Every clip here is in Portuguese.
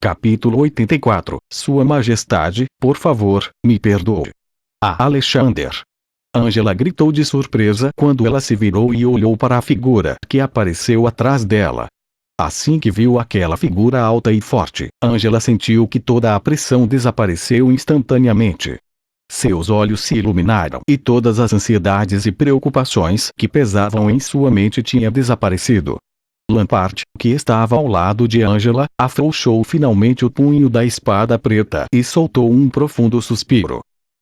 Capítulo 84. Sua Majestade, por favor, me perdoe. A Alexander. Angela gritou de surpresa quando ela se virou e olhou para a figura que apareceu atrás dela. Assim que viu aquela figura alta e forte, Angela sentiu que toda a pressão desapareceu instantaneamente. Seus olhos se iluminaram e todas as ansiedades e preocupações que pesavam em sua mente tinham desaparecido. Lampard, que estava ao lado de Angela, afrouxou finalmente o punho da espada preta e soltou um profundo suspiro.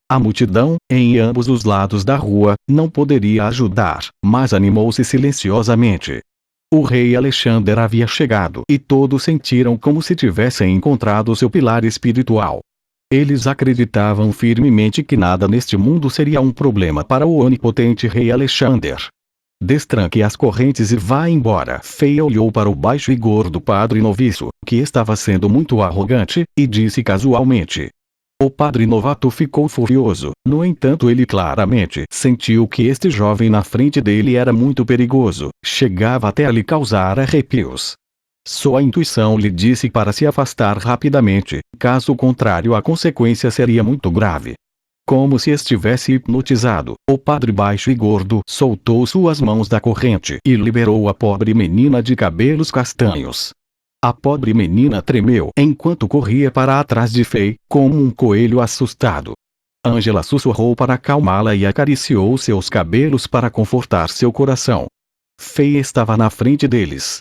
A multidão, em ambos os lados da rua, não poderia ajudar, mas animou-se silenciosamente. O rei Alexander havia chegado e todos sentiram como se tivessem encontrado seu pilar espiritual. Eles acreditavam firmemente que nada neste mundo seria um problema para o onipotente rei Alexander. Destranque as correntes e vá embora. Feia olhou para o baixo e gordo padre noviço, que estava sendo muito arrogante, e disse casualmente. O padre novato ficou furioso, no entanto ele claramente sentiu que este jovem na frente dele era muito perigoso, chegava até a lhe causar arrepios. Sua intuição lhe disse para se afastar rapidamente, caso contrário a consequência seria muito grave. Como se estivesse hipnotizado, o padre baixo e gordo soltou suas mãos da corrente e liberou a pobre menina de cabelos castanhos. A pobre menina tremeu enquanto corria para trás de Fei, como um coelho assustado. Angela sussurrou para acalmá-la e acariciou seus cabelos para confortar seu coração. Fei estava na frente deles.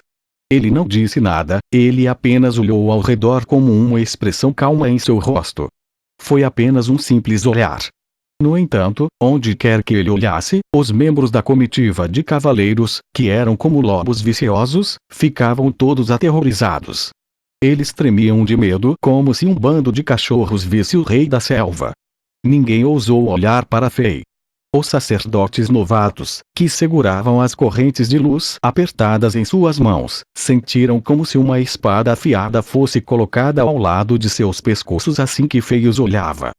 Ele não disse nada, ele apenas olhou ao redor com uma expressão calma em seu rosto. Foi apenas um simples olhar. No entanto, onde quer que ele olhasse, os membros da comitiva de cavaleiros, que eram como lobos viciosos, ficavam todos aterrorizados. Eles tremiam de medo como se um bando de cachorros visse o rei da selva. Ninguém ousou olhar para Fei. Os sacerdotes novatos, que seguravam as correntes de luz apertadas em suas mãos, sentiram como se uma espada afiada fosse colocada ao lado de seus pescoços assim que Fei os olhava.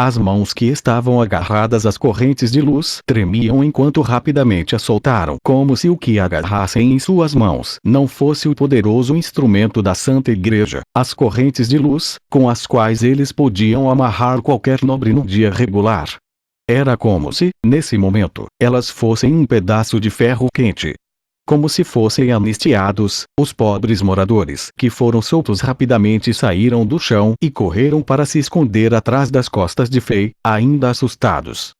As mãos que estavam agarradas às correntes de luz tremiam enquanto rapidamente as soltaram, como se o que agarrassem em suas mãos não fosse o poderoso instrumento da Santa Igreja, as correntes de luz, com as quais eles podiam amarrar qualquer nobre no dia regular. Era como se, nesse momento, elas fossem um pedaço de ferro quente. Como se fossem anistiados, os pobres moradores que foram soltos rapidamente saíram do chão e correram para se esconder atrás das costas de Fei, ainda assustados.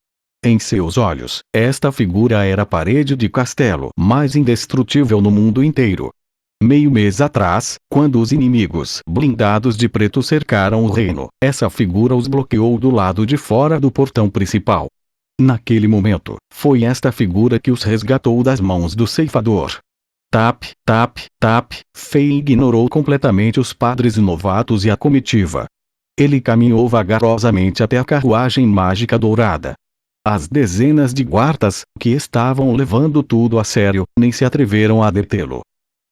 Em seus olhos, esta figura era a parede de castelo mais indestrutível no mundo inteiro. Meio mês atrás, quando os inimigos blindados de preto cercaram o reino, essa figura os bloqueou do lado de fora do portão principal. Naquele momento, foi esta figura que os resgatou das mãos do ceifador. Tap, tap, tap, Fei ignorou completamente os padres novatos e a comitiva. Ele caminhou vagarosamente até a carruagem mágica dourada. As dezenas de guardas, que estavam levando tudo a sério, nem se atreveram a detê-lo.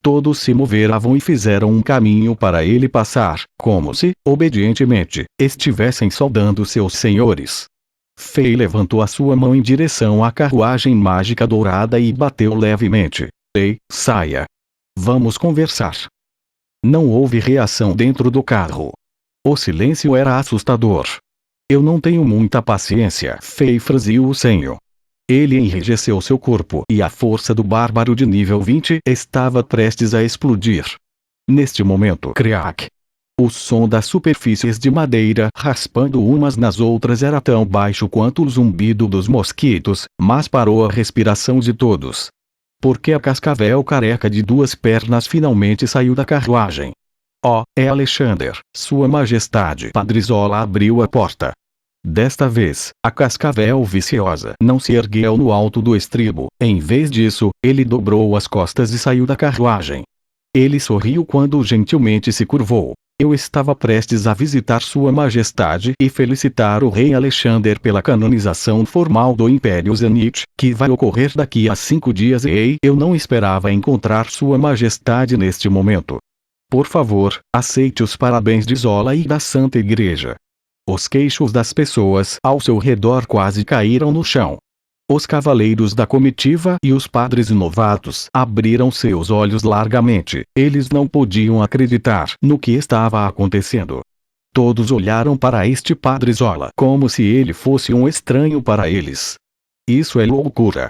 Todos se moveravam e fizeram um caminho para ele passar, como se, obedientemente, estivessem saudando seus senhores. Fei levantou a sua mão em direção à carruagem mágica dourada e bateu levemente. Ei, saia. Vamos conversar. Não houve reação dentro do carro. O silêncio era assustador. Eu não tenho muita paciência. Fei franziu o senho. Ele enrijeceu seu corpo e a força do bárbaro de nível 20 estava prestes a explodir. Neste momento, crack! O som das superfícies de madeira raspando umas nas outras era tão baixo quanto o zumbido dos mosquitos, mas parou a respiração de todos. Porque a cascavel careca de duas pernas finalmente saiu da carruagem. É Alexander, Sua Majestade. Padre Zola abriu a porta. Desta vez, a cascavel viciosa não se ergueu no alto do estribo, em vez disso, ele dobrou as costas e saiu da carruagem. Ele sorriu quando gentilmente se curvou. Eu estava prestes a visitar Sua Majestade e felicitar o rei Alexander pela canonização formal do Império Zenith, que vai ocorrer daqui a 5 dias e eu não esperava encontrar Sua Majestade neste momento. Por favor, aceite os parabéns de Zola e da Santa Igreja. Os queixos das pessoas ao seu redor quase caíram no chão. Os cavaleiros da comitiva e os padres novatos abriram seus olhos largamente. Eles não podiam acreditar no que estava acontecendo. Todos olharam para este Padre Zola como se ele fosse um estranho para eles. Isso é loucura.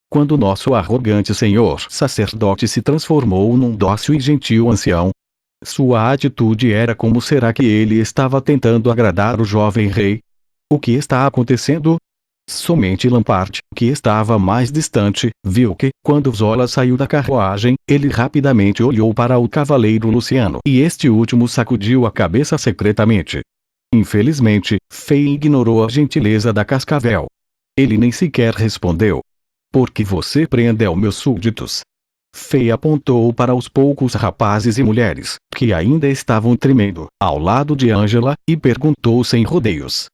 Quando nosso arrogante senhor sacerdote se transformou num dócil e gentil ancião, sua atitude era como será que ele estava tentando agradar o jovem rei? O que está acontecendo? Somente Lampard, que estava mais distante, viu que, quando Zola saiu da carruagem, ele rapidamente olhou para o cavaleiro Luciano e este último sacudiu a cabeça secretamente. Infelizmente, Fei ignorou a gentileza da Cascavel. Ele nem sequer respondeu. Por que você prendeu meus súditos? Fei apontou para os poucos rapazes e mulheres, que ainda estavam tremendo, ao lado de Angela, e perguntou sem rodeios.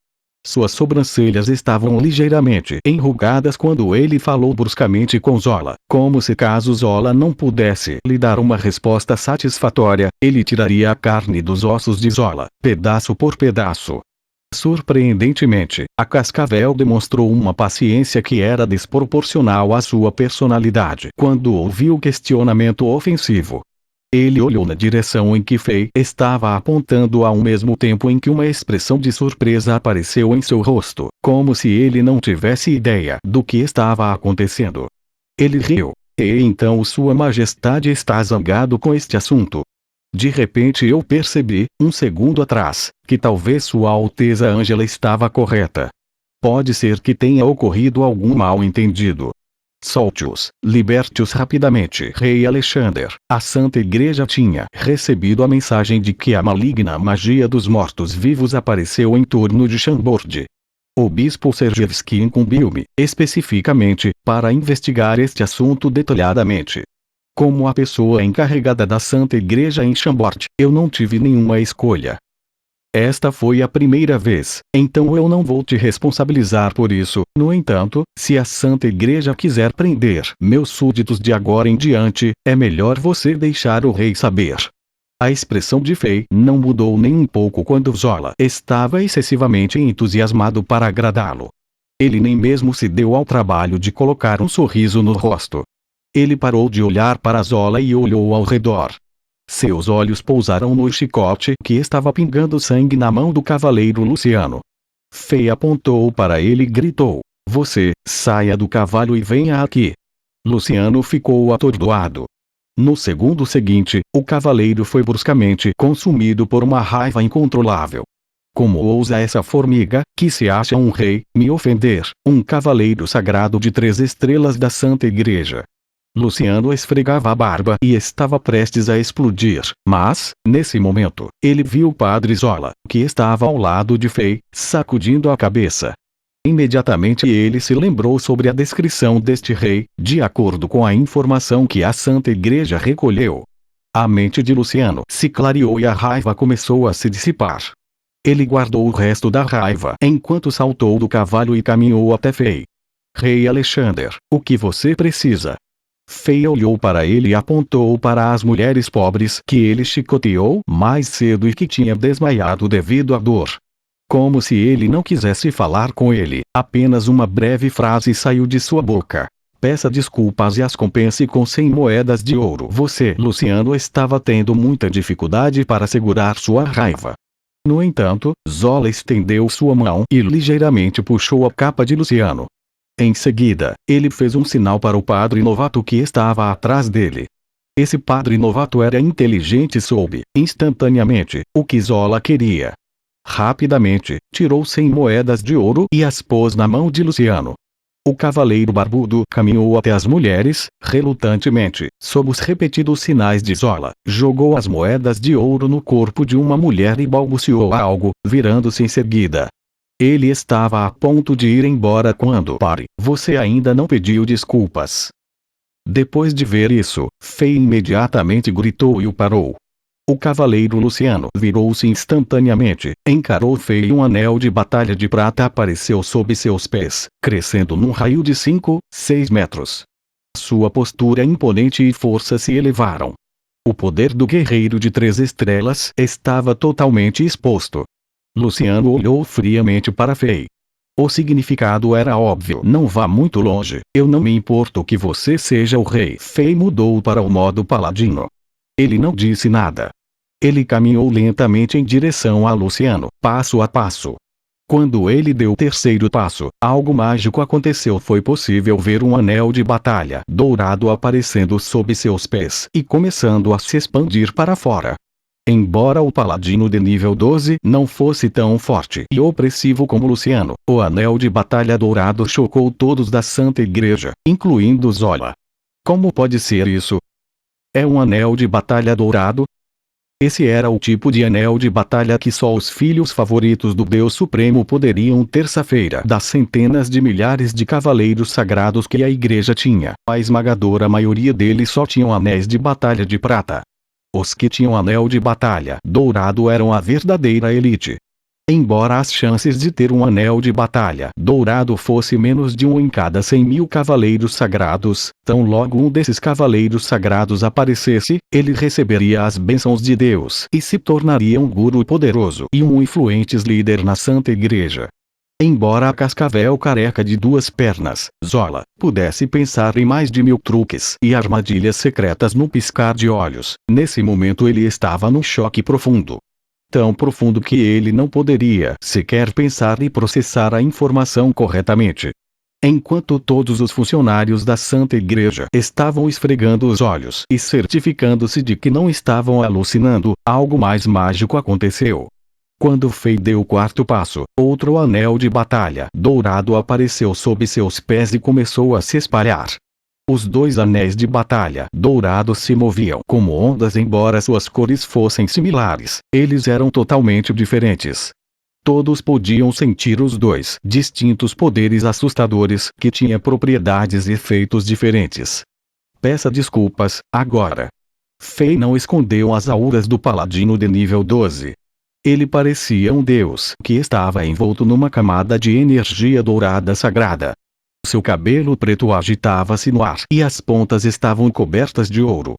Suas sobrancelhas estavam ligeiramente enrugadas quando ele falou bruscamente com Zola, como se caso Zola não pudesse lhe dar uma resposta satisfatória, ele tiraria a carne dos ossos de Zola, pedaço por pedaço. Surpreendentemente, a Cascavel demonstrou uma paciência que era desproporcional à sua personalidade quando ouviu o questionamento ofensivo. Ele olhou na direção em que Fei estava apontando ao mesmo tempo em que uma expressão de surpresa apareceu em seu rosto, como se ele não tivesse ideia do que estava acontecendo. Ele riu. E então Sua Majestade está zangado com este assunto. De repente eu percebi, um segundo atrás, que talvez Sua Alteza Ângela estava correta. Pode ser que tenha ocorrido algum mal-entendido. Solte-os, liberte-os rapidamente. Rei Alexander, a Santa Igreja tinha recebido a mensagem de que a maligna magia dos mortos-vivos apareceu em torno de Chambord. O bispo Sergievski incumbiu-me, especificamente, para investigar este assunto detalhadamente. Como a pessoa encarregada da Santa Igreja em Chambord, eu não tive nenhuma escolha. Esta foi a primeira vez, então eu não vou te responsabilizar por isso. No entanto, se a Santa Igreja quiser prender meus súditos de agora em diante, é melhor você deixar o rei saber. A expressão de Fei não mudou nem um pouco quando Zola estava excessivamente entusiasmado para agradá-lo. Ele nem mesmo se deu ao trabalho de colocar um sorriso no rosto. Ele parou de olhar para Zola e olhou ao redor. Seus olhos pousaram no chicote que estava pingando sangue na mão do cavaleiro Luciano. Fei apontou para ele e gritou: "Você, saia do cavalo e venha aqui." Luciano ficou atordoado. No segundo seguinte, o cavaleiro foi bruscamente consumido por uma raiva incontrolável. Como ousa essa formiga, que se acha um rei, me ofender, um cavaleiro sagrado de 3 estrelas da Santa Igreja? Luciano esfregava a barba e estava prestes a explodir, mas, nesse momento, ele viu o Padre Zola, que estava ao lado de Fei, sacudindo a cabeça. Imediatamente ele se lembrou sobre a descrição deste rei, de acordo com a informação que a Santa Igreja recolheu. A mente de Luciano se clareou e a raiva começou a se dissipar. Ele guardou o resto da raiva enquanto saltou do cavalo e caminhou até Fei. "Rei Alexander, o que você precisa?" Fei olhou para ele e apontou para as mulheres pobres que ele chicoteou mais cedo e que tinha desmaiado devido à dor. Como se ele não quisesse falar com ele, apenas uma breve frase saiu de sua boca: "Peça desculpas e as compense com 100 moedas de ouro." Você, Luciano, estava tendo muita dificuldade para segurar sua raiva. No entanto, Zola estendeu sua mão e ligeiramente puxou a capa de Luciano. Em seguida, ele fez um sinal para o padre novato que estava atrás dele. Esse padre novato era inteligente e soube, instantaneamente, o que Zola queria. Rapidamente, tirou 100 moedas de ouro e as pôs na mão de Luciano. O cavaleiro barbudo caminhou até as mulheres, relutantemente, sob os repetidos sinais de Zola, jogou as moedas de ouro no corpo de uma mulher e balbuciou algo, virando-se em seguida. Ele estava a ponto de ir embora quando "Pare, você ainda não pediu desculpas." Depois de ver isso, Fei imediatamente gritou e o parou. O cavaleiro Luciano virou-se instantaneamente, encarou Fei e um anel de batalha de prata apareceu sob seus pés, crescendo num raio de 5, 6 metros. Sua postura imponente e força se elevaram. O poder do guerreiro de 3 estrelas estava totalmente exposto. Luciano olhou friamente para Fei. O significado era óbvio. Não vá muito longe, eu não me importo que você seja o rei. Fei mudou para o modo paladino. Ele não disse nada. Ele caminhou lentamente em direção a Luciano, passo a passo. Quando ele deu o terceiro passo, algo mágico aconteceu. Foi possível ver um anel de batalha dourado aparecendo sob seus pés e começando a se expandir para fora. Embora o paladino de nível 12 não fosse tão forte e opressivo como Luciano, o anel de batalha dourado chocou todos da Santa Igreja, incluindo Zola. Como pode ser isso? É um anel de batalha dourado? Esse era o tipo de anel de batalha que só os filhos favoritos do Deus Supremo poderiam. Terça-feira das centenas de milhares de cavaleiros sagrados que a igreja tinha, a esmagadora maioria deles só tinham anéis de batalha de prata. Os que tinham anel de batalha dourado eram a verdadeira elite. Embora as chances de ter um anel de batalha dourado fosse menos de 1 em cada 100.000 cavaleiros sagrados, tão logo um desses cavaleiros sagrados aparecesse, ele receberia as bênçãos de Deus e se tornaria um guru poderoso e um influente líder na Santa Igreja. Embora a cascavel careca de 2 pernas, Zola, pudesse pensar em mais de 1000 truques e armadilhas secretas no piscar de olhos, nesse momento ele estava num choque profundo. Tão profundo que ele não poderia sequer pensar e processar a informação corretamente. Enquanto todos os funcionários da Santa Igreja estavam esfregando os olhos e certificando-se de que não estavam alucinando, algo mais mágico aconteceu. Quando Fei deu o quarto passo, outro anel de batalha dourado apareceu sob seus pés e começou a se espalhar. Os 2 anéis de batalha dourados se moviam como ondas. Embora suas cores fossem similares, eles eram totalmente diferentes. Todos podiam sentir os 2 distintos poderes assustadores que tinham propriedades e efeitos diferentes. Peça desculpas, agora. Fei não escondeu as auras do paladino de nível 12. Ele parecia um deus que estava envolto numa camada de energia dourada sagrada. Seu cabelo preto agitava-se no ar e as pontas estavam cobertas de ouro.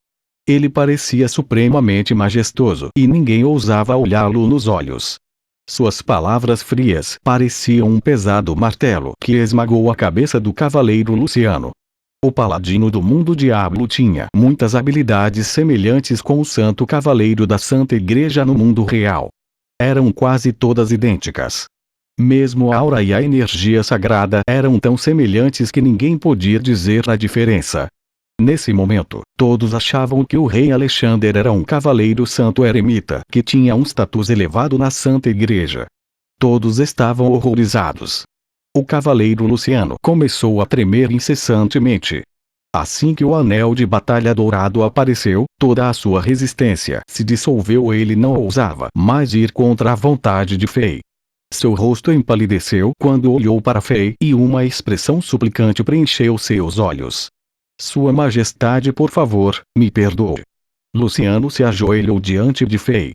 Ele parecia supremamente majestoso e ninguém ousava olhá-lo nos olhos. Suas palavras frias pareciam um pesado martelo que esmagou a cabeça do cavaleiro Luciano. O paladino do mundo diablo tinha muitas habilidades semelhantes com o santo cavaleiro da Santa Igreja no mundo real. Eram quase todas idênticas. Mesmo a aura e a energia sagrada eram tão semelhantes que ninguém podia dizer a diferença. Nesse momento, todos achavam que o rei Alexander era um cavaleiro santo eremita que tinha um status elevado na Santa Igreja. Todos estavam horrorizados. O cavaleiro Luciano começou a tremer incessantemente. Assim que o anel de batalha dourado apareceu, toda a sua resistência se dissolveu. Ele não ousava mais ir contra a vontade de Fei. Seu rosto empalideceu quando olhou para Fei e uma expressão suplicante preencheu seus olhos. Sua Majestade, por favor, me perdoe. Luciano se ajoelhou diante de Fei.